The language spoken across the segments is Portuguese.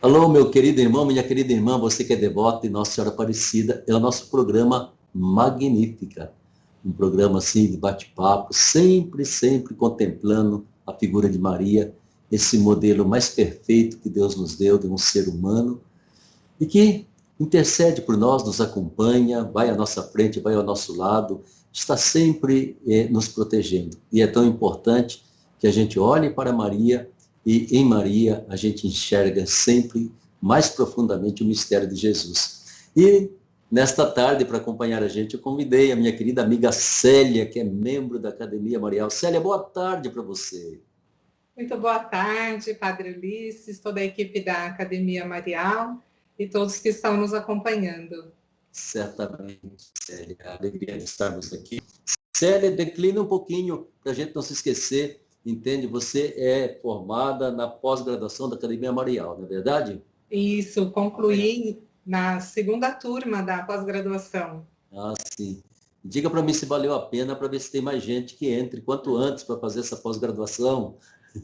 Alô, meu querido irmão, minha querida irmã, você que é devoto de Nossa Senhora Aparecida, é o nosso programa Magnífica. Um programa assim de bate-papo, sempre contemplando a figura de Maria, esse modelo mais perfeito que Deus nos deu de um ser humano e que intercede por nós, nos acompanha, vai à nossa frente, vai ao nosso lado, está sempre nos protegendo. E é tão importante que a gente olhe para Maria e em Maria a gente enxerga sempre mais profundamente o mistério de Jesus. E nesta tarde, para acompanhar a gente, eu convidei a minha querida amiga Célia, que é membro da Academia Marial. Célia, boa tarde para você. Muito boa tarde, Padre Ulisses, toda a equipe da Academia Marial e todos que estão nos acompanhando. Certamente, Célia, a alegria de estarmos aqui. Célia, declina um pouquinho, para a gente não se esquecer, entende? Você é formada na pós-graduação da Academia Marial, não é verdade? Isso, concluí na segunda turma da pós-graduação. Ah, sim. Diga para mim se valeu a pena, para ver se tem mais gente que entre quanto antes para fazer essa pós-graduação.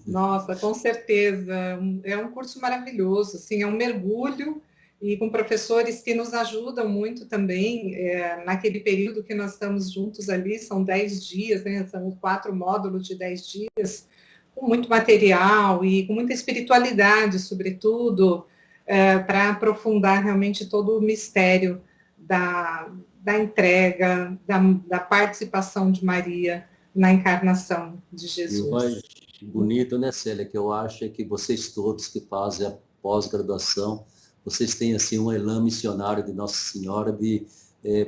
Nossa, com certeza, é um curso maravilhoso, assim, é um mergulho e com professores que nos ajudam muito também, naquele período que nós estamos juntos ali, são 10 dias, né, são 4 módulos de 10 dias, com muito material e com muita espiritualidade, sobretudo, para aprofundar realmente todo o mistério da entrega, da participação de Maria na encarnação de E o mais Jesus. bonito, né, Célia, que eu acho é que vocês todos que fazem a pós-graduação, vocês têm assim um elan missionário de Nossa Senhora de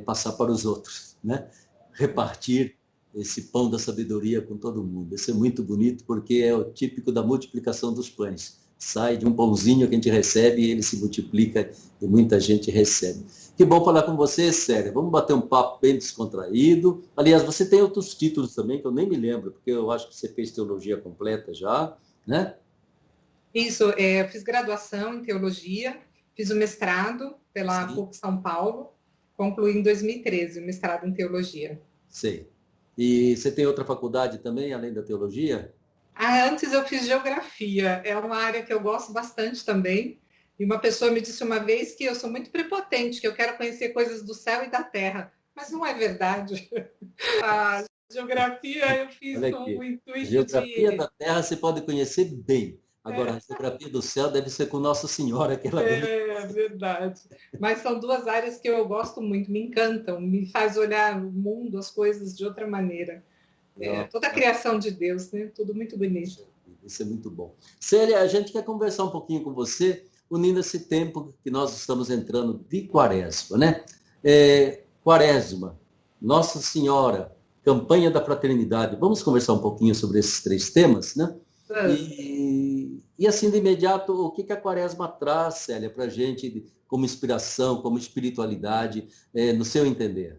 passar para os outros, né? Repartir esse pão da sabedoria com todo mundo. Isso é muito bonito porque é o típico da multiplicação dos pães. Sai de um pãozinho que a gente recebe e ele se multiplica e muita gente recebe. Que bom falar com você, Célia. Vamos bater um papo bem descontraído. Aliás, você tem outros títulos também que eu nem me lembro, porque eu acho que você fez teologia completa já, né? Isso, eu fiz graduação em teologia, fiz o mestrado pela Sim, PUC São Paulo, concluí em 2013 o mestrado em teologia. sei. E você tem outra faculdade também, além da teologia? Antes eu fiz geografia, é uma área que eu gosto bastante também. E uma pessoa me disse uma vez que eu sou muito prepotente, que eu quero conhecer coisas do céu e da terra. Mas não é verdade. A geografia eu fiz Olha com aqui. o intuito Geografia de. da Terra você pode conhecer bem. Agora, É, a geografia do céu deve ser com Nossa Senhora, aquela deve. é verdade. Mas são duas áreas que eu gosto muito, me encantam, me faz olhar o mundo, as coisas de outra maneira. Toda a criação de Deus, né? Tudo muito bonito. Isso é muito bom. Célia, a gente quer conversar um pouquinho com você, unindo esse tempo que nós estamos entrando de quaresma, né? Quaresma, Nossa Senhora, campanha da fraternidade. Vamos conversar um pouquinho sobre esses três temas, né? E assim, de imediato, o que a quaresma traz, Célia, para a gente como inspiração, como espiritualidade, no seu entender?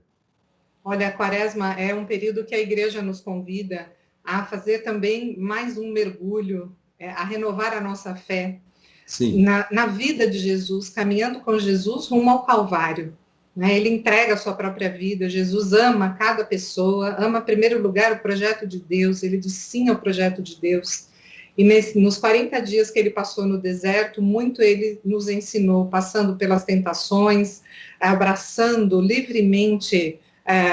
Olha, a quaresma é um período que a igreja nos convida a fazer também mais um mergulho, a renovar a nossa fé Sim, na vida de Jesus, caminhando com Jesus rumo ao Calvário. Né? Ele entrega a sua própria vida, Jesus ama cada pessoa, ama em primeiro lugar o projeto de Deus, ele diz sim ao projeto de Deus. E nos 40 dias que ele passou no deserto, muito ele nos ensinou, passando pelas tentações, abraçando livremente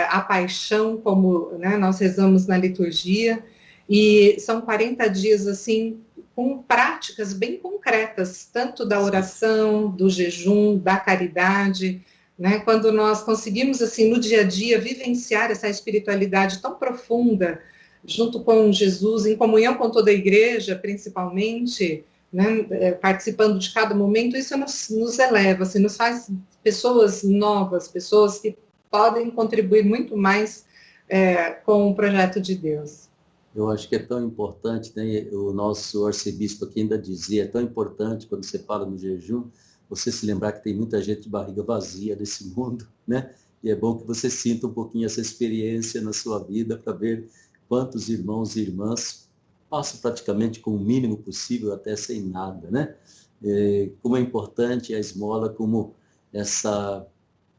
a paixão, como, né, nós rezamos na liturgia, e são 40 dias assim, com práticas bem concretas, tanto da oração, do jejum, da caridade, né, quando nós conseguimos, assim, no dia a dia, vivenciar essa espiritualidade tão profunda, junto com Jesus, em comunhão com toda a igreja, principalmente, né, participando de cada momento, isso nos eleva, assim, nos faz pessoas novas, pessoas que podem contribuir muito mais com o projeto de Deus. eu acho que é tão importante, né? O nosso arcebispo aqui ainda dizia, é tão importante quando você fala no jejum, você se lembrar que tem muita gente de barriga vazia nesse mundo, né? E é bom que você sinta um pouquinho essa experiência na sua vida para ver quantos irmãos e irmãs passam praticamente com o mínimo possível, até sem nada, né? Como é importante a esmola, como essa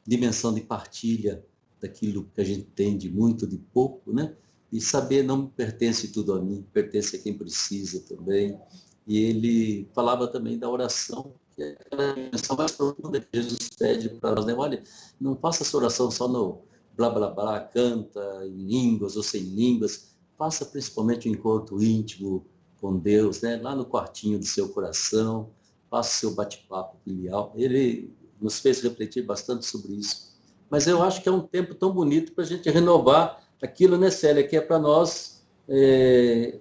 dimensão de partilha daquilo que a gente tem de muito, de pouco, né? E saber não pertence tudo a mim, pertence a quem precisa também. E ele falava também da oração, aquela dimensão mais profunda que Jesus pede para nós, né? Olha, não faça essa oração só no blá, blá, blá, canta em línguas ou sem línguas, faça principalmente um encontro íntimo com Deus, né? Lá no quartinho do seu coração, faça o seu bate-papo filial. Ele nos fez refletir bastante sobre isso. Mas eu acho que é um tempo tão bonito para a gente renovar aquilo, né, Célia, que é para nós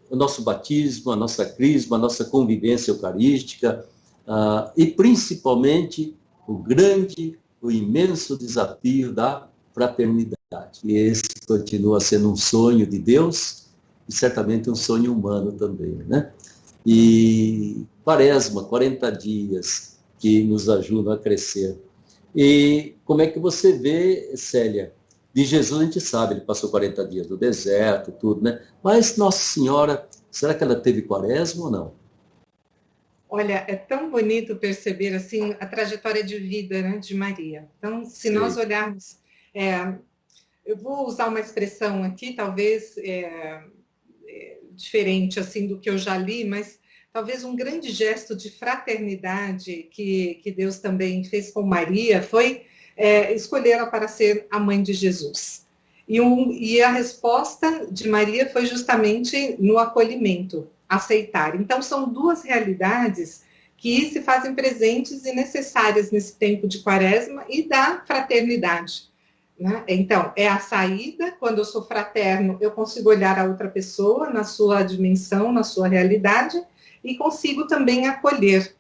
o nosso batismo, a nossa crisma, a nossa convivência eucarística, e principalmente o imenso desafio da fraternidade. E esse continua sendo um sonho de Deus e certamente um sonho humano também, né? E Quaresma, 40 dias que nos ajudam a crescer. E como é que você vê, Célia? De Jesus a gente sabe, ele passou 40 dias no deserto, tudo, né? Mas Nossa Senhora, será que ela teve Quaresma ou não? Olha, é tão bonito perceber assim a trajetória de vida, né, de Maria. Então, se Sim. nós olharmos, eu vou usar uma expressão aqui, talvez diferente assim do que eu já li, mas talvez um grande gesto de fraternidade que Deus também fez com Maria foi escolhê-la para ser a mãe de Jesus. E a resposta de Maria foi justamente no acolhimento, aceitar. Então, são duas realidades que se fazem presentes e necessárias nesse tempo de Quaresma e da fraternidade, né? Então, é a saída, quando eu sou fraterno, eu consigo olhar a outra pessoa na sua dimensão, na sua realidade, e consigo também acolher.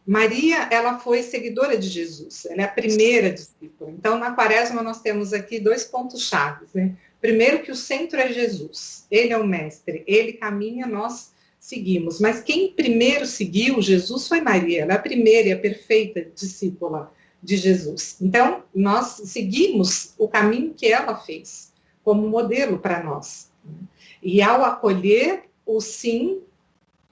Maria, ela foi seguidora de Jesus, ela é a primeira discípula. Então, na Quaresma, nós temos aqui 2 pontos-chave, né? Primeiro, que o centro é Jesus, ele é o mestre, ele caminha, nós seguimos. Mas quem primeiro seguiu Jesus foi Maria, ela é a primeira e a perfeita discípula de Jesus. Então, nós seguimos o caminho que ela fez, como modelo para nós. E ao acolher o sim,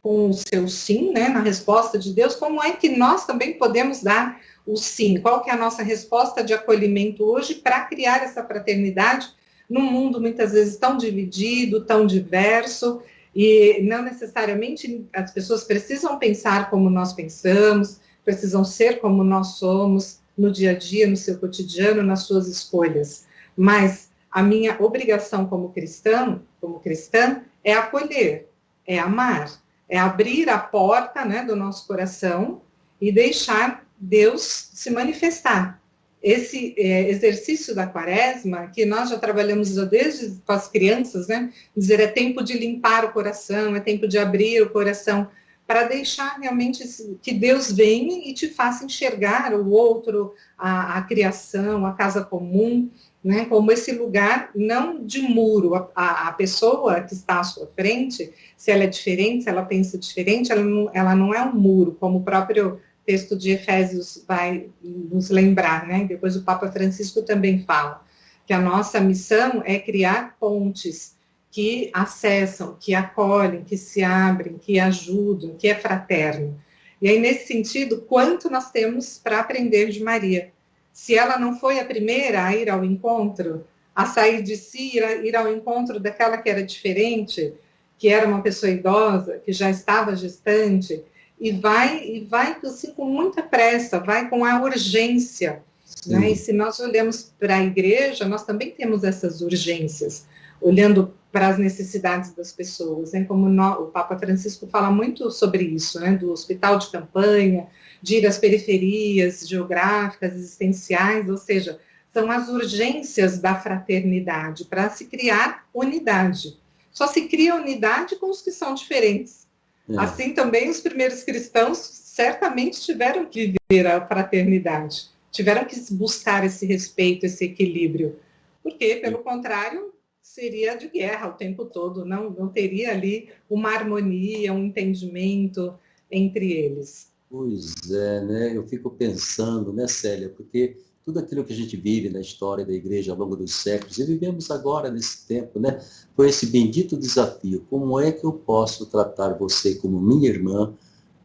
com o seu sim, né, na resposta de Deus, como é que nós também podemos dar o sim? Qual que é a nossa resposta de acolhimento hoje para criar essa fraternidade num mundo muitas vezes tão dividido, tão diverso, e não necessariamente as pessoas precisam pensar como nós pensamos, precisam ser como nós somos no dia a dia, no seu cotidiano, nas suas escolhas. Mas a minha obrigação como cristã, é acolher, é amar, é abrir a porta, né, do nosso coração e deixar Deus se manifestar. Esse exercício da Quaresma, que nós já trabalhamos desde com as crianças, né, dizer, é tempo de limpar o coração, é tempo de abrir o coração, para deixar realmente que Deus venha e te faça enxergar o outro, a criação, a casa comum, né, como esse lugar não de muro. A pessoa que está à sua frente, se ela é diferente, se ela pensa diferente, ela não é um muro, como o próprio texto de Efésios vai nos lembrar, né? Depois o Papa Francisco também fala que a nossa missão é criar pontes que acessam, que acolhem, que se abrem, que ajudam, que é fraterno. E aí, nesse sentido, quanto nós temos para aprender de Maria? Se ela não foi a primeira a ir ao encontro, a sair de si, ir ao encontro daquela que era diferente, que era uma pessoa idosa, que já estava gestante, e vai assim, com muita pressa, vai com a urgência, né? E se nós olhamos para a igreja, nós também temos essas urgências, olhando para as necessidades das pessoas, né? Como o Papa Francisco fala muito sobre isso, né? Do hospital de campanha, de ir às periferias geográficas, existenciais, ou seja, são as urgências da fraternidade para se criar unidade. Só se cria unidade com os que são diferentes. Assim também os primeiros cristãos certamente tiveram que viver a fraternidade, tiveram que buscar esse respeito, esse equilíbrio, porque, pelo contrário, seria de guerra o tempo todo, não teria ali uma harmonia, um entendimento entre eles. Pois é, né? Eu fico pensando, né, Célia, porque tudo aquilo que a gente vive na história da igreja ao longo dos séculos, e vivemos agora nesse tempo, né, foi esse bendito desafio. Como é que eu posso tratar você como minha irmã,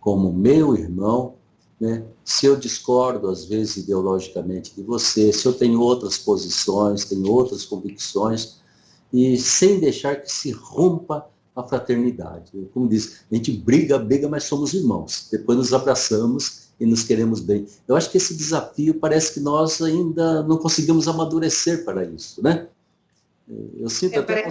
como meu irmão, né? Se eu discordo, às vezes, ideologicamente de você, se eu tenho outras posições, tenho outras convicções, e sem deixar que se rompa a fraternidade. Como diz, a gente briga, mas somos irmãos. Depois nos abraçamos e nos queremos bem. Eu acho que esse desafio parece que nós ainda não conseguimos amadurecer para isso, né? Eu sinto até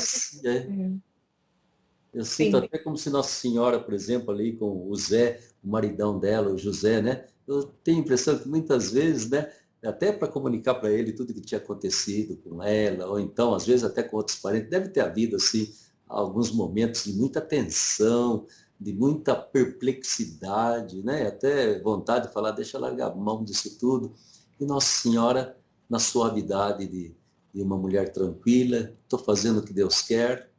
eu sinto até como se Nossa Senhora, por exemplo, ali com o Zé, o maridão dela, o José, né? Eu tenho a impressão que muitas vezes, né, até para comunicar para ele tudo que tinha acontecido com ela, ou então, às vezes, até com outros parentes, deve ter havido, assim, alguns momentos de muita tensão, de muita perplexidade, né? Até vontade de falar, deixa eu largar a mão disso tudo. E Nossa Senhora, na suavidade de uma mulher tranquila, estou fazendo o que Deus quer,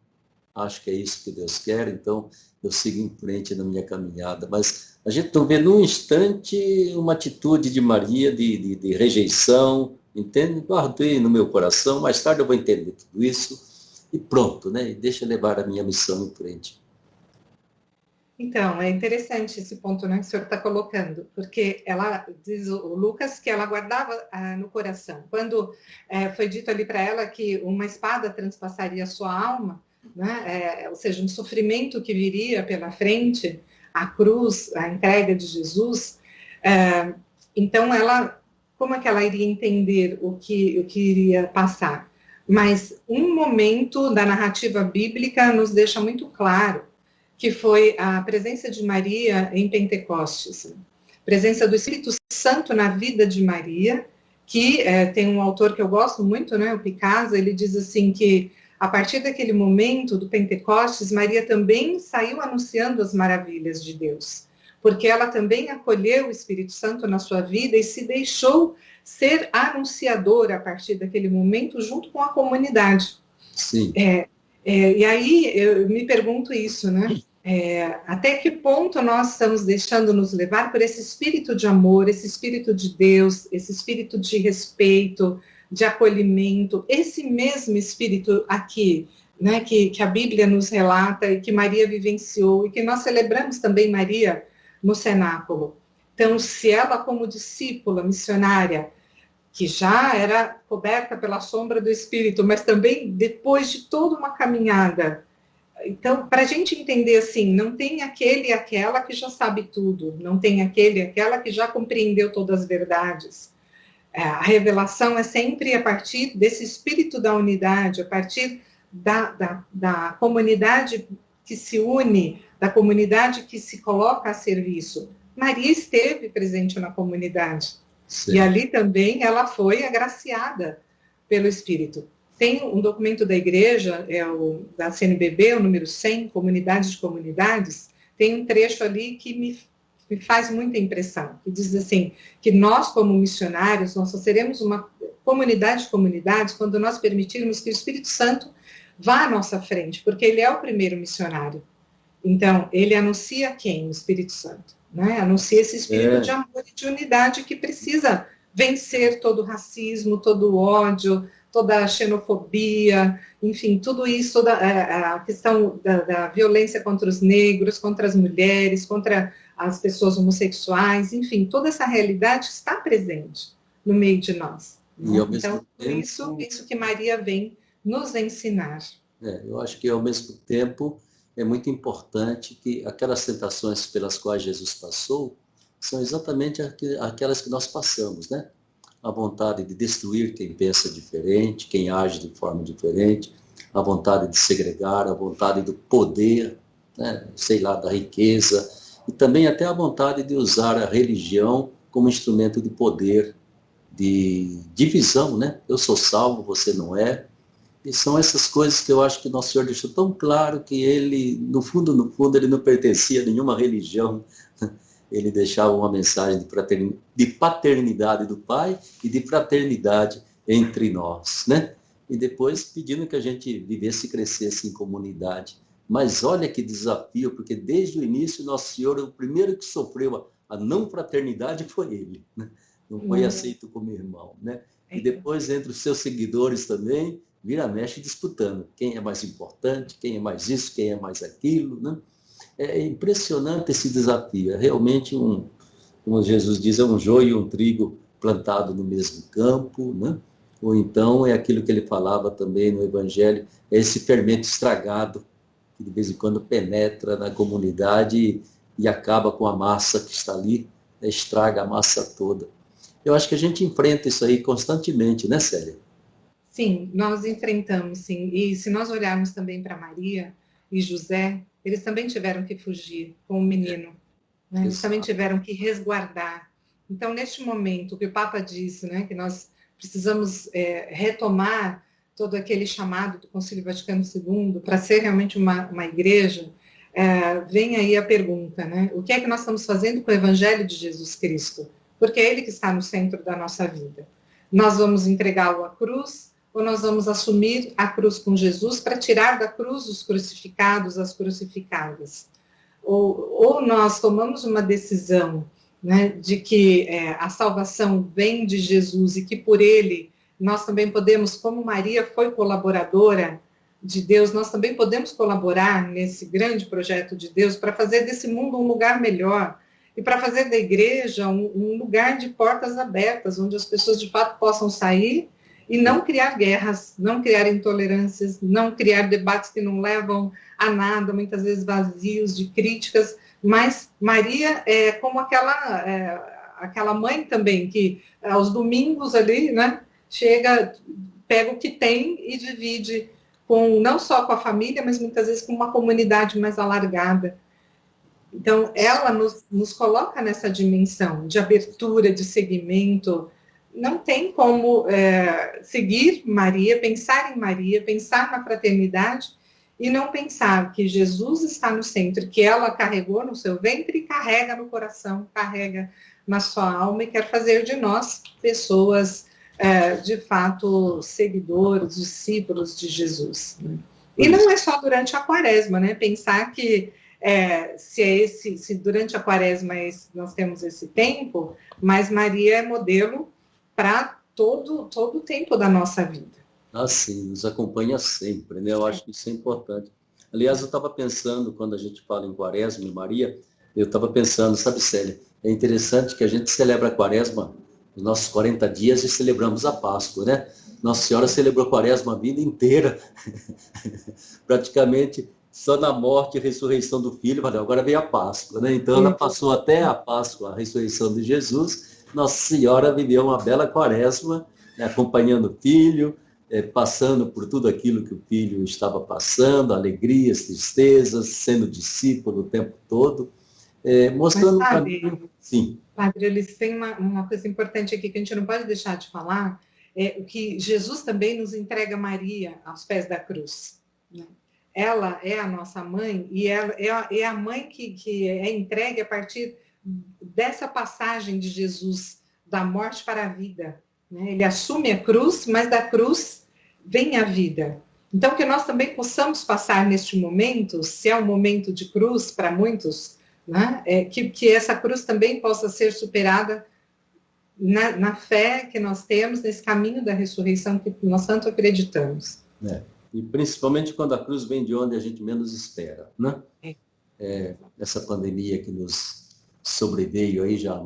acho que é isso que Deus quer, então eu sigo em frente na minha caminhada. Mas a gente não vê num instante uma atitude de Maria de rejeição, entende? Guardei no meu coração, mais tarde eu vou entender tudo isso e pronto, né? E deixa eu levar a minha missão em frente. Então, é interessante esse ponto, né, que o senhor está colocando, porque ela diz o Lucas que ela guardava no coração. Quando foi dito ali para ela que uma espada transpassaria a sua alma, né, ou seja, um sofrimento que viria pela frente, a cruz, a entrega de Jesus, então ela, como é que ela iria entender o que iria passar? Mas um momento da narrativa bíblica nos deixa muito claro, que foi a presença de Maria em Pentecostes, presença do Espírito Santo na vida de Maria, que tem um autor que eu gosto muito, né, o Picasso, ele diz assim que a partir daquele momento do Pentecostes, Maria também saiu anunciando as maravilhas de Deus, porque ela também acolheu o Espírito Santo na sua vida e se deixou ser anunciadora a partir daquele momento junto com a comunidade. Sim. E aí eu me pergunto isso, né? Até que ponto nós estamos deixando nos levar por esse espírito de amor, esse espírito de Deus, esse espírito de respeito, de acolhimento, esse mesmo espírito aqui, né, que a Bíblia nos relata e que Maria vivenciou e que nós celebramos também Maria no cenáculo. Então, se ela como discípula missionária, que já era coberta pela sombra do Espírito, mas também depois de toda uma caminhada. Então, para a gente entender assim, não tem aquele e aquela que já sabe tudo, não tem aquele e aquela que já compreendeu todas as verdades. A revelação é sempre a partir desse espírito da unidade, a partir da comunidade que se une, da comunidade que se coloca a serviço. Maria esteve presente na comunidade. Sim. E ali também ela foi agraciada pelo Espírito. Tem um documento da igreja, da CNBB, o número 100, Comunidades de Comunidades, tem um trecho ali que me faz muita impressão, que diz assim, que nós como missionários, nós só seremos uma comunidade de comunidades quando nós permitirmos que o Espírito Santo vá à nossa frente, porque ele é o primeiro missionário. Então, ele anuncia quem? O Espírito Santo. Né? Anuncia esse espírito de amor e de unidade que precisa vencer todo o racismo, todo o ódio, toda a xenofobia, enfim, tudo isso, toda a questão da violência contra os negros, contra as mulheres, contra as pessoas homossexuais, enfim, toda essa realidade está presente no meio de nós. Né? Então, tempo, isso que Maria vem nos ensinar. Eu acho que, ao mesmo tempo, é muito importante que aquelas tentações pelas quais Jesus passou são exatamente aquelas que nós passamos, né? A vontade de destruir quem pensa diferente, quem age de forma diferente, a vontade de segregar, a vontade do poder, né? Sei lá, da riqueza, e também até a vontade de usar a religião como instrumento de poder, de divisão, né? Eu sou salvo, você não é. E são essas coisas que eu acho que Nosso Senhor deixou tão claro que ele, no fundo, ele não pertencia a nenhuma religião. Ele deixava uma mensagem de paternidade do Pai e de fraternidade entre nós, né? E depois pedindo que a gente vivesse e crescesse em comunidade. Mas olha que desafio, porque desde o início Nosso Senhor, o primeiro que sofreu a não fraternidade foi ele, né? Não foi aceito como irmão, né? E depois, entre os seus seguidores também, vira mexe disputando quem é mais importante, quem é mais isso, quem é mais aquilo, né? É impressionante esse desafio, é realmente como Jesus diz, é um joio e um trigo plantado no mesmo campo, né? Ou então é aquilo que ele falava também no Evangelho, é esse fermento estragado, que de vez em quando penetra na comunidade e acaba com a massa que está ali, estraga a massa toda. Eu acho que a gente enfrenta isso aí constantemente, né, Célia? Sim, nós enfrentamos, sim. E se nós olharmos também para Maria e José, eles também tiveram que fugir com o menino, né? Eles também Exato. tiveram que resguardar. Então, neste momento, o que o Papa disse, né, que nós precisamos retomar todo aquele chamado do Concílio Vaticano II para ser realmente uma igreja, vem aí a pergunta, né? O que é que nós estamos fazendo com o Evangelho de Jesus Cristo? Porque é ele que está no centro da nossa vida. Nós vamos entregá-lo à cruz, ou nós vamos assumir a cruz com Jesus para tirar da cruz os crucificados, as crucificadas? Ou nós tomamos uma decisão, né, de que a salvação vem de Jesus e que por ele nós também podemos, como Maria foi colaboradora de Deus, nós também podemos colaborar nesse grande projeto de Deus para fazer desse mundo um lugar melhor e para fazer da igreja um lugar de portas abertas, onde as pessoas de fato possam sair e não criar guerras, não criar intolerâncias, não criar debates que não levam a nada, muitas vezes vazios de críticas, mas Maria é como aquela mãe também, que aos domingos ali, né, chega, pega o que tem e divide não só com a família, mas muitas vezes com uma comunidade mais alargada. Então, ela nos coloca nessa dimensão de abertura, de seguimento. Não tem como seguir Maria, pensar em Maria, pensar na fraternidade e não pensar que Jesus está no centro, que ela carregou no seu ventre e carrega no coração, carrega na sua alma e quer fazer de nós pessoas de fato seguidores, discípulos de Jesus. Né? E não é só durante a quaresma, né? Pensar que se durante a quaresma nós temos esse tempo, mas Maria é modelo para todo o tempo da nossa vida. Ah, sim, nos acompanha sempre, né? Eu acho que isso é importante. Aliás, eu estava pensando, quando a gente fala em Quaresma e Maria, eu estava pensando, sabe, Célia, é interessante que a gente celebra a Quaresma, os nossos 40 dias, e celebramos a Páscoa, né? Nossa Senhora celebrou a Quaresma a vida inteira, praticamente só na morte e ressurreição do Filho, mas agora veio a Páscoa, né? Então ela passou até a Páscoa, a ressurreição de Jesus. Nossa Senhora viveu uma bela Quaresma, né, acompanhando o Filho, passando por tudo aquilo que o Filho estava passando, alegrias, tristezas, sendo discípulo o tempo todo, mostrando o caminho. Sim. Padre, eles têm uma coisa importante aqui que a gente não pode deixar de falar, o que Jesus também nos entrega Maria aos pés da cruz. Né? Ela é a nossa mãe e ela é a mãe que é entregue a partir dessa passagem de Jesus da morte para a vida. Né? Ele assume a cruz, mas da cruz vem a vida. Então, que nós também possamos passar neste momento, se é um momento de cruz para muitos, né? Que essa cruz também possa ser superada na fé que nós temos, nesse caminho da ressurreição que nós tanto acreditamos. E principalmente quando a cruz vem de onde a gente menos espera, né? Essa pandemia que nos sobreveio aí já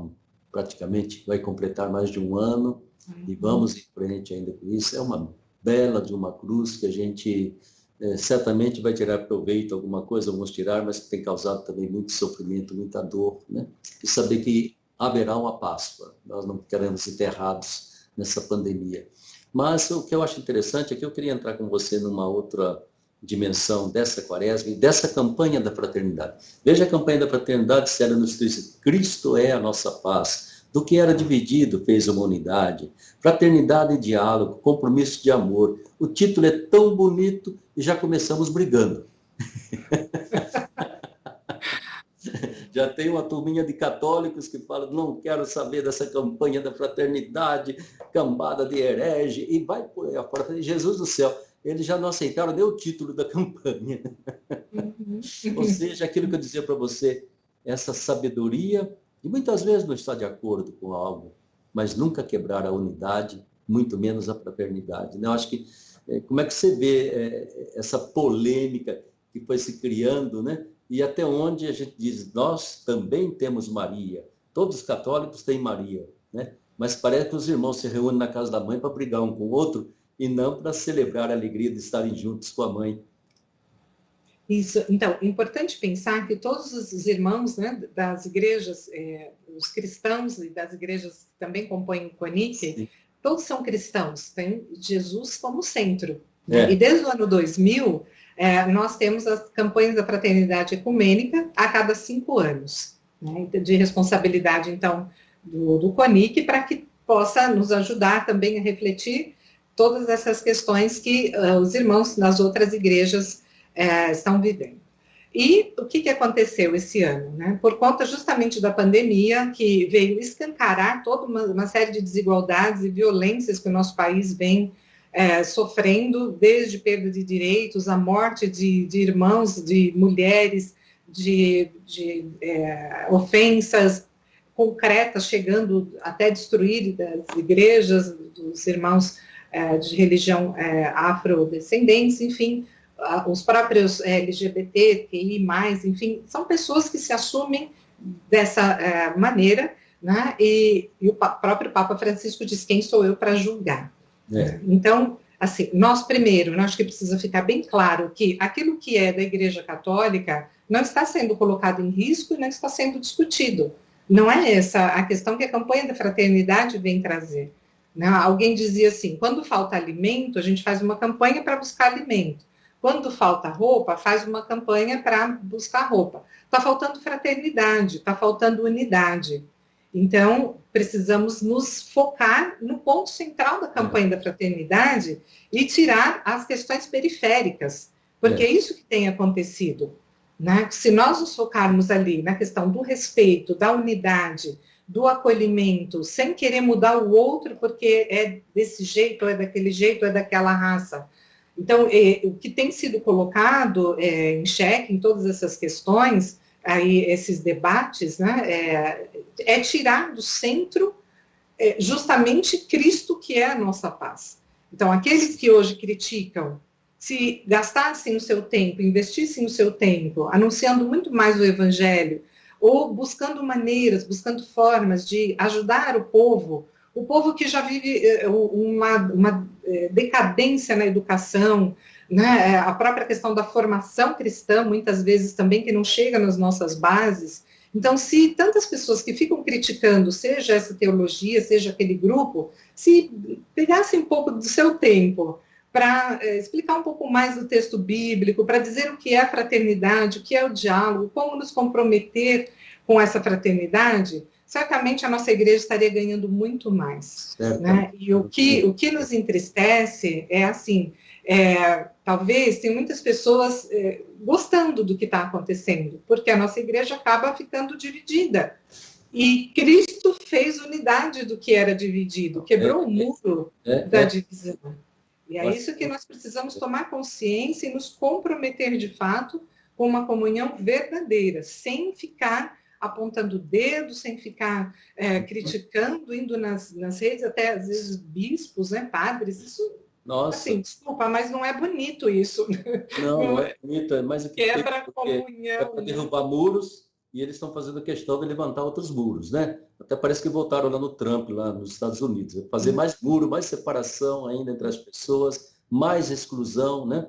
praticamente vai completar mais de um ano, e vamos em frente ainda com isso. É uma bela de uma cruz que a gente certamente vai tirar proveito, alguma coisa vamos tirar, mas que tem causado também muito sofrimento, muita dor, né? E saber que haverá uma Páscoa, nós não queremos enterrados nessa pandemia. Mas o que eu acho interessante é que eu queria entrar com você numa outra dimensão dessa quaresma e dessa campanha da fraternidade. Veja a campanha da fraternidade, se ela nos diz, Cristo é a nossa paz. Do que era dividido, fez uma unidade. Fraternidade e diálogo, compromisso de amor. O título é tão bonito e já começamos brigando. Já tem uma turminha de católicos que fala, não quero saber dessa campanha da fraternidade, cambada de herege, e vai por aí afora. Jesus do céu, eles já não aceitaram nem o título da campanha. Ou seja, aquilo que eu dizia para você, essa sabedoria, e muitas vezes não está de acordo com algo, mas nunca quebrar a unidade, muito menos a fraternidade. Eu acho que, como é que você vê essa polêmica que foi se criando, né? E até onde a gente diz, nós também temos Maria, todos os católicos têm Maria, né? Mas parece que os irmãos se reúnem na casa da mãe para brigar um com o outro e não para celebrar a alegria de estarem juntos com a mãe. Isso, então, é importante pensar que todos os irmãos, né, das igrejas, os cristãos e das igrejas que também compõem o CONIC, todos são cristãos, tem Jesus como centro. E desde o ano 2000, nós temos as campanhas da Fraternidade Ecumênica a cada 5 anos, né, de responsabilidade, então, do CONIC, para que possa nos ajudar também a refletir todas essas questões que os irmãos nas outras igrejas estão vivendo. E o que aconteceu esse ano? Né? Por conta justamente da pandemia, que veio escancarar toda uma série de desigualdades e violências que o nosso país vem sofrendo, desde perda de direitos, a morte de irmãos, de mulheres, de ofensas concretas, chegando até destruir as igrejas, dos irmãos de religião afrodescendentes, enfim, os próprios LGBT, QI+, enfim, são pessoas que se assumem dessa maneira, né? E o próprio Papa Francisco diz: quem sou eu para julgar? Então, assim, nós acho que precisa ficar bem claro que aquilo que é da Igreja Católica não está sendo colocado em risco e não está sendo discutido. Não é essa a questão que a campanha da fraternidade vem trazer. Né? Alguém dizia assim: quando falta alimento, a gente faz uma campanha para buscar alimento. Quando falta roupa, faz uma campanha para buscar roupa. Está faltando fraternidade, está faltando unidade. Então, precisamos nos focar no ponto central da campanha da fraternidade e tirar as questões periféricas, porque é isso que tem acontecido. Né? Se nós nos focarmos ali na questão do respeito, da unidade, do acolhimento, sem querer mudar o outro porque é desse jeito, ou é daquele jeito, ou é daquela raça. Então, o que tem sido colocado em xeque em todas essas questões, aí, esses debates, né, é tirar do centro justamente Cristo, que é a nossa paz. Então, aqueles que hoje criticam, se gastassem o seu tempo, investissem o seu tempo, anunciando muito mais o Evangelho, ou buscando maneiras, buscando formas de ajudar o povo que já vive uma decadência na educação, né? A própria questão da formação cristã, muitas vezes também, que não chega nas nossas bases. Então, se tantas pessoas que ficam criticando, seja essa teologia, seja aquele grupo, se pegassem um pouco do seu tempo para explicar um pouco mais do texto bíblico, para dizer o que é a fraternidade, o que é o diálogo, como nos comprometer com essa fraternidade, certamente a nossa igreja estaria ganhando muito mais. Né? E o que nos entristece é assim, talvez tem muitas pessoas gostando do que está acontecendo, porque a nossa igreja acaba ficando dividida. E Cristo fez unidade do que era dividido, quebrou o muro da divisão. E é isso que nós precisamos tomar consciência e nos comprometer de fato com uma comunhão verdadeira, sem ficar apontando o dedo, sem ficar criticando, indo nas redes, até às vezes bispos, né, padres, isso, assim, desculpa, mas não é bonito isso. Não é bonito, mas o que quebra a comunhão. É para derrubar muros, e eles estão fazendo questão de levantar outros muros, né? Até parece que voltaram lá no Trump, lá nos Estados Unidos, fazer mais muro, mais separação ainda entre as pessoas, mais exclusão, né?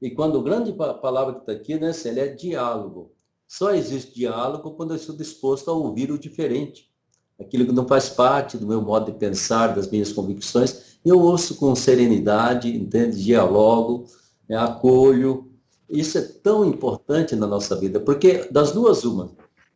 E quando a grande palavra que está aqui, né, Célia, é diálogo. Só existe diálogo quando eu estou disposto a ouvir o diferente. Aquilo que não faz parte do meu modo de pensar, das minhas convicções, eu ouço com serenidade, entende? Dialogo, acolho. Isso é tão importante na nossa vida, porque das duas uma,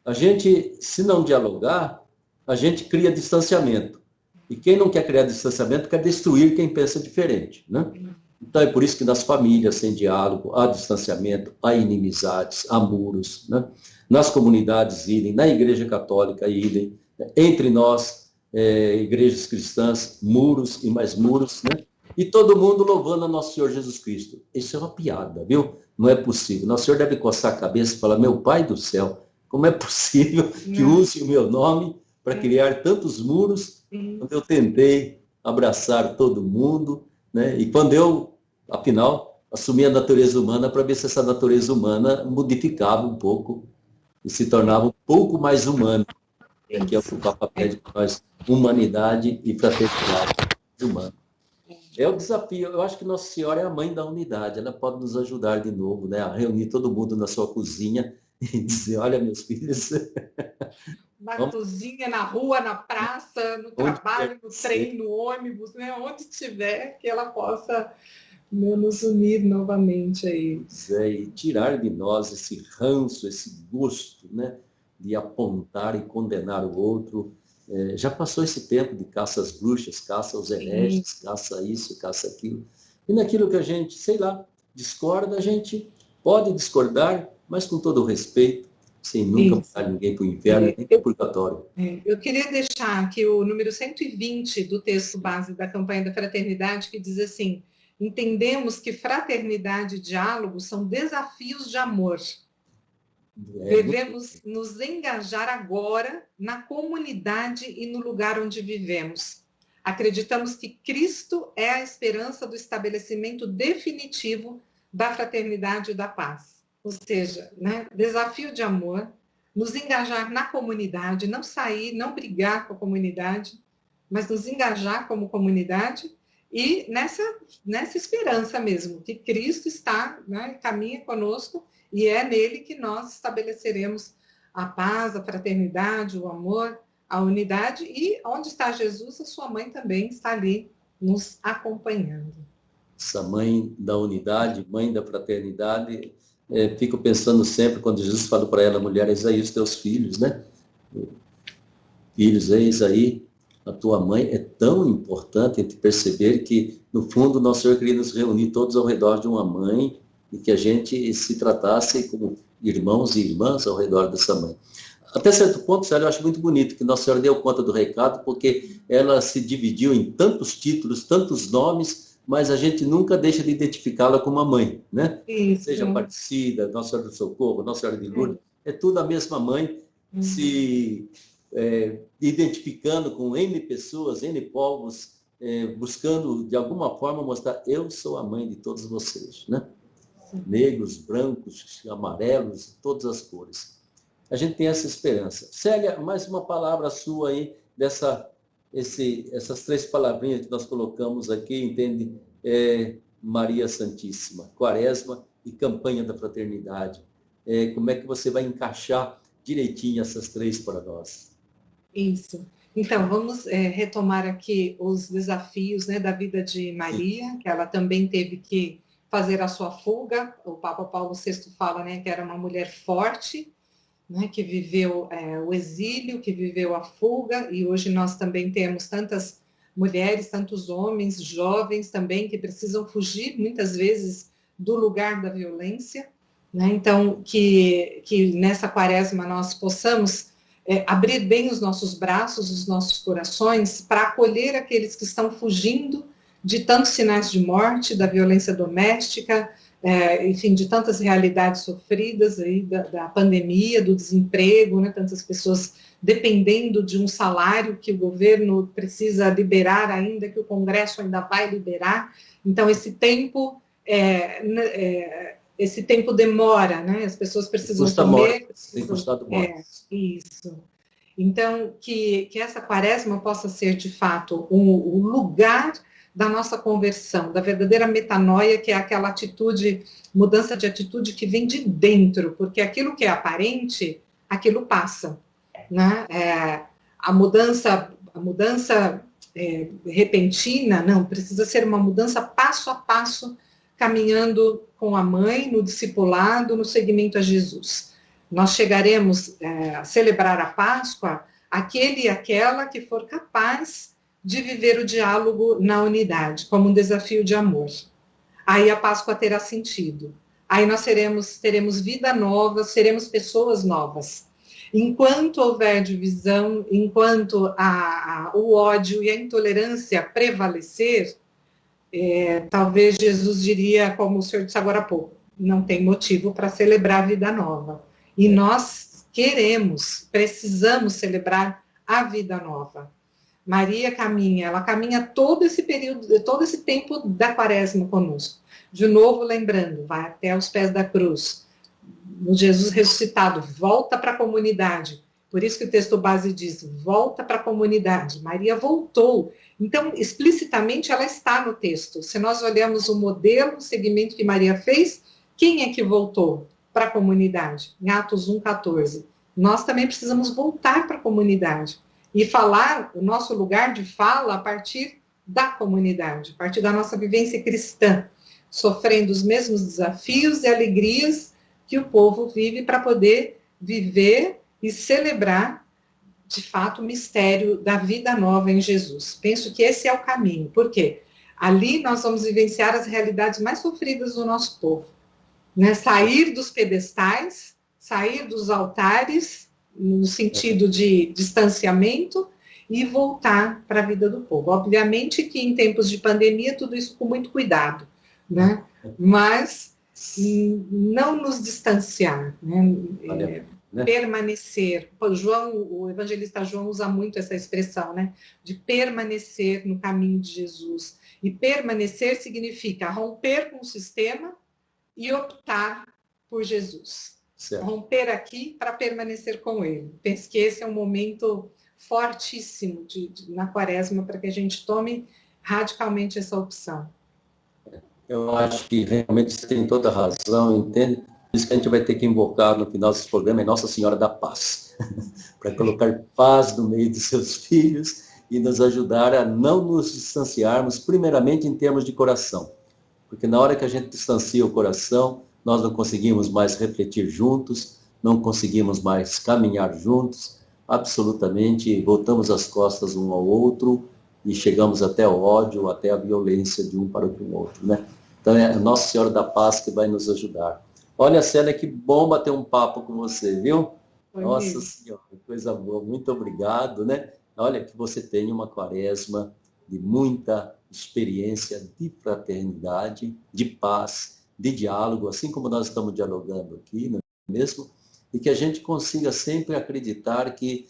a gente, se não dialogar, a gente cria distanciamento. E quem não quer criar distanciamento quer destruir quem pensa diferente, né? Então, é por isso que nas famílias, sem diálogo, há distanciamento, há inimizades, há muros, né? Nas comunidades, idem, na Igreja Católica, idem, entre nós, igrejas cristãs, muros e mais muros, né? E todo mundo louvando a nosso Senhor Jesus Cristo. Isso é uma piada, viu? Não é possível. Nosso Senhor deve coçar a cabeça e falar: meu Pai do céu, como é possível que use o meu nome para criar tantos muros, quando eu tentei abraçar todo mundo, né? E quando eu, afinal, assumi a natureza humana para ver se essa natureza humana modificava um pouco e se tornava um pouco mais humana. Que é o Papa pede para nós: humanidade e fraternidade humana. É o desafio. Eu acho que Nossa Senhora é a mãe da unidade. Ela pode nos ajudar de novo, né? A reunir todo mundo na sua cozinha e dizer, olha, meus filhos, Na vamos cozinha, na rua, na praça, no onde quer trabalho, que no seja. trem, no ônibus, né? Onde tiver, que ela possa, né, nos unir novamente aí. E tirar de nós esse ranço, esse gosto, né, de apontar e condenar o outro. Já passou esse tempo de caça às bruxas, caça aos Sim, hereges, caça isso, caça aquilo. E naquilo que a gente, sei lá, discorda, a gente pode discordar, mas com todo o respeito, sem nunca isso. mandar ninguém para o inferno É, nem para o purgatório. eu queria deixar aqui o número 120 do texto base da campanha da fraternidade, que diz assim: entendemos que fraternidade e diálogo são desafios de amor. Muito Devemos nos engajar agora na comunidade e no lugar onde vivemos. Acreditamos que Cristo é a esperança do estabelecimento definitivo da fraternidade e da paz. Ou seja, né, desafio de amor, nos engajar na comunidade, não sair, não brigar com a comunidade, mas nos engajar como comunidade e nessa esperança mesmo, que Cristo está, né, caminha conosco e é nele que nós estabeleceremos a paz, a fraternidade, o amor, a unidade, e onde está Jesus, a sua mãe também está ali nos acompanhando. essa mãe da unidade, mãe da fraternidade. Fico pensando sempre, quando Jesus fala para ela, mulher, eis aí os teus filhos, né? Filhos, eis aí a tua mãe. É tão importante a gente perceber que, no fundo, nosso Senhor queria nos reunir todos ao redor de uma mãe e que a gente se tratasse como irmãos e irmãs ao redor dessa mãe. Até certo ponto, Célio, eu acho muito bonito que Nossa Senhora deu conta do recado, porque ela se dividiu em tantos títulos, tantos nomes, mas a gente nunca deixa de identificá-la como a mãe, né? Isso. Seja Aparecida, Nossa Senhora do Socorro, Nossa Senhora de Lourdes, é tudo a mesma mãe, se identificando com N pessoas, N povos, buscando de alguma forma mostrar, eu sou a mãe de todos vocês, né? Negros, brancos, amarelos, todas as cores. A gente tem essa esperança. Célia, mais uma palavra sua aí, essas três palavrinhas que nós colocamos aqui, entende? Maria Santíssima, Quaresma e Campanha da Fraternidade. Como é que você vai encaixar direitinho essas três para nós? Isso. Então, vamos retomar aqui os desafios, né, da vida de Maria, que ela também teve que fazer a sua fuga. O Papa Paulo VI fala, né, que era uma mulher forte, né, que viveu o exílio, que viveu a fuga, e hoje nós também temos tantas mulheres, tantos homens, jovens também, que precisam fugir, muitas vezes, do lugar da violência, né? Então, que nessa quaresma nós possamos abrir bem os nossos braços, os nossos corações, para acolher aqueles que estão fugindo de tantos sinais de morte, da violência doméstica, enfim, de tantas realidades sofridas aí da pandemia, do desemprego, né, tantas pessoas dependendo de um salário que o governo precisa liberar ainda, que o Congresso ainda vai liberar. Então, esse tempo demora, né? As pessoas precisam comer. Tem custado morte. Isso. Então, que essa quaresma possa ser, de fato, um lugar da nossa conversão, da verdadeira metanoia, que é aquela atitude, mudança de atitude que vem de dentro, porque aquilo que é aparente, aquilo passa, né? A mudança repentina, não, precisa ser uma mudança passo a passo, caminhando com a mãe, no discipulado, no seguimento a Jesus. Nós chegaremos a celebrar a Páscoa, aquele e aquela que for capaz de viver o diálogo na unidade, como um desafio de amor. Aí a Páscoa terá sentido. Aí nós teremos vida nova, seremos pessoas novas. Enquanto houver divisão, enquanto o ódio e a intolerância prevalecer, talvez Jesus diria, como o senhor disse agora há pouco, não tem motivo para celebrar a vida nova. E nós precisamos celebrar a vida nova. Maria ela caminha todo esse período, todo esse tempo da quaresma conosco. De novo, lembrando, vai até os pés da cruz. O Jesus ressuscitado volta para a comunidade, Por isso que o texto base diz, volta para a comunidade. Maria voltou. Então, explicitamente, ela está no texto. Se nós olhamos o modelo, o segmento que Maria fez, quem é que voltou para a comunidade? Em Atos 1,14. Nós também precisamos voltar para a comunidade e falar o nosso lugar de fala a partir da comunidade, a partir da nossa vivência cristã, sofrendo os mesmos desafios e alegrias que o povo vive para poder viver e celebrar, de fato, o mistério da vida nova em Jesus. Penso que esse é o caminho. Por quê? Ali nós vamos vivenciar as realidades mais sofridas do nosso povo. Né? Sair dos pedestais, sair dos altares, no sentido de distanciamento, e voltar para a vida do povo. Obviamente que em tempos de pandemia, tudo isso com muito cuidado, né? Mas não nos distanciar, né? Permanecer. O evangelista João usa muito essa expressão, né? De permanecer no caminho de Jesus. E permanecer significa romper com o sistema e optar por Jesus. Certo. Romper aqui para permanecer com ele. Penso que esse é um momento fortíssimo na quaresma para que a gente tome radicalmente essa opção. Eu acho que realmente você tem toda a razão, entende? Por isso que a gente vai ter que invocar no final desse programa Nossa Senhora da Paz, para colocar paz no meio de seus filhos e nos ajudar a não nos distanciarmos, primeiramente em termos de coração. Porque na hora que a gente distancia o coração, nós não conseguimos mais refletir juntos, não conseguimos mais caminhar juntos, absolutamente voltamos as costas um ao outro e chegamos até o ódio, até a violência de um para o outro, né? Então é a Nossa Senhora da Paz que vai nos ajudar. Olha, Célia, que bom bater um papo com você, viu? Nossa Senhora, coisa boa, muito obrigado, né? Olha, que você tenha uma quaresma de muita experiência de fraternidade, de paz, de diálogo, assim como nós estamos dialogando aqui, não é mesmo? E que a gente consiga sempre acreditar que,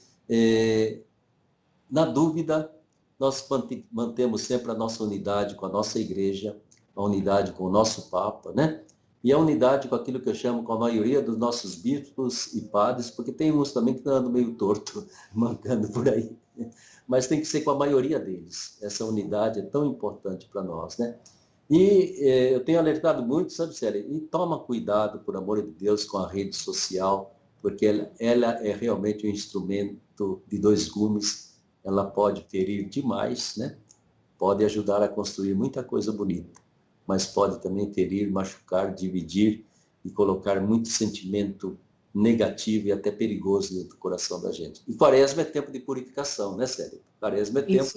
na dúvida, nós mantemos sempre a nossa unidade com a nossa igreja, a unidade com o nosso Papa, né? E a unidade com aquilo que eu chamo com a maioria dos nossos bispos e padres, porque tem uns também que estão andando meio torto, mancando por aí. Mas tem que ser com a maioria deles. Essa unidade é tão importante para nós, né? E eu tenho alertado muito, sabe, Célia? E toma cuidado, por amor de Deus, com a rede social, porque ela é realmente um instrumento de dois gumes. Ela pode ferir demais, né? Pode ajudar a construir muita coisa bonita, mas pode também ferir, machucar, dividir e colocar muito sentimento negativo e até perigoso dentro do coração da gente. E quaresma é tempo de purificação, né, Célia? Quaresma é tempo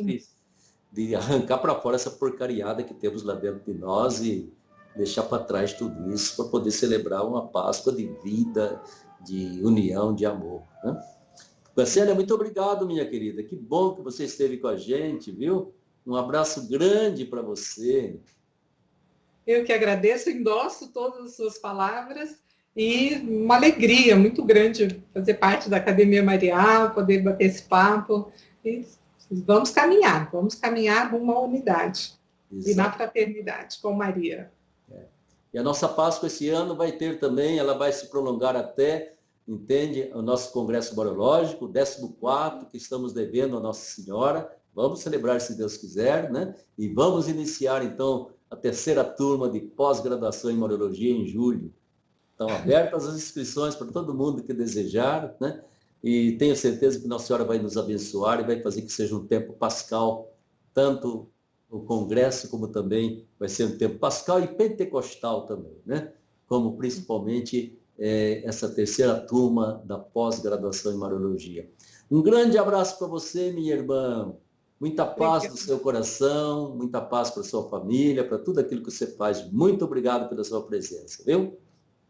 de arrancar para fora essa porcariada que temos lá dentro de nós e deixar para trás tudo isso para poder celebrar uma Páscoa de vida, de união, de amor, né? Célia, muito obrigado, minha querida. Que bom que você esteve com a gente, viu? Um abraço grande para você. Eu que agradeço, endosso todas as suas palavras e uma alegria muito grande fazer parte da Academia Marial, poder bater esse papo. E vamos caminhar rumo à unidade. Exato. E na fraternidade com Maria. E a nossa Páscoa esse ano vai ter também, ela vai se prolongar até, entende, o nosso Congresso Mariológico, o 14º, que estamos devendo a Nossa Senhora. Vamos celebrar, se Deus quiser, né? E vamos iniciar, então, a terceira turma de pós-graduação em Mariologia em julho. Estão abertas as inscrições para todo mundo que desejar, né? E tenho certeza que Nossa Senhora vai nos abençoar e vai fazer que seja um tempo pascal, tanto o congresso como também vai ser um tempo pascal e pentecostal também, né? Como principalmente essa terceira turma da pós-graduação em Mariologia. Um grande abraço para você, minha irmã. Muita paz no seu coração, muita paz para a sua família, para tudo aquilo que você faz. Muito obrigado pela sua presença, viu?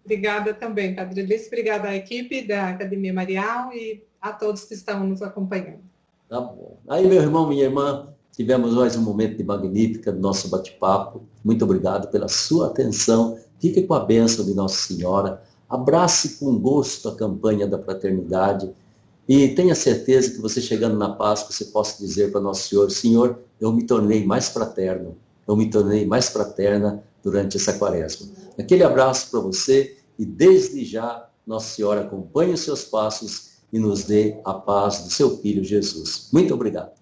Obrigada também, Padre Luiz. Obrigada à equipe da Academia Marial e a todos que estão nos acompanhando. Tá bom. Aí, meu irmão, minha irmã, tivemos mais um momento de magnífica do nosso bate-papo. Muito obrigado pela sua atenção. Fique com a bênção de Nossa Senhora. Abrace com gosto a campanha da fraternidade. E tenha certeza que você chegando na Páscoa, você possa dizer para Nosso Senhor, Senhor, eu me tornei mais fraterno, eu me tornei mais fraterna durante essa quaresma. Aquele abraço para você e desde já Nossa Senhora acompanhe os seus passos e nos dê a paz do seu Filho Jesus. Muito obrigado.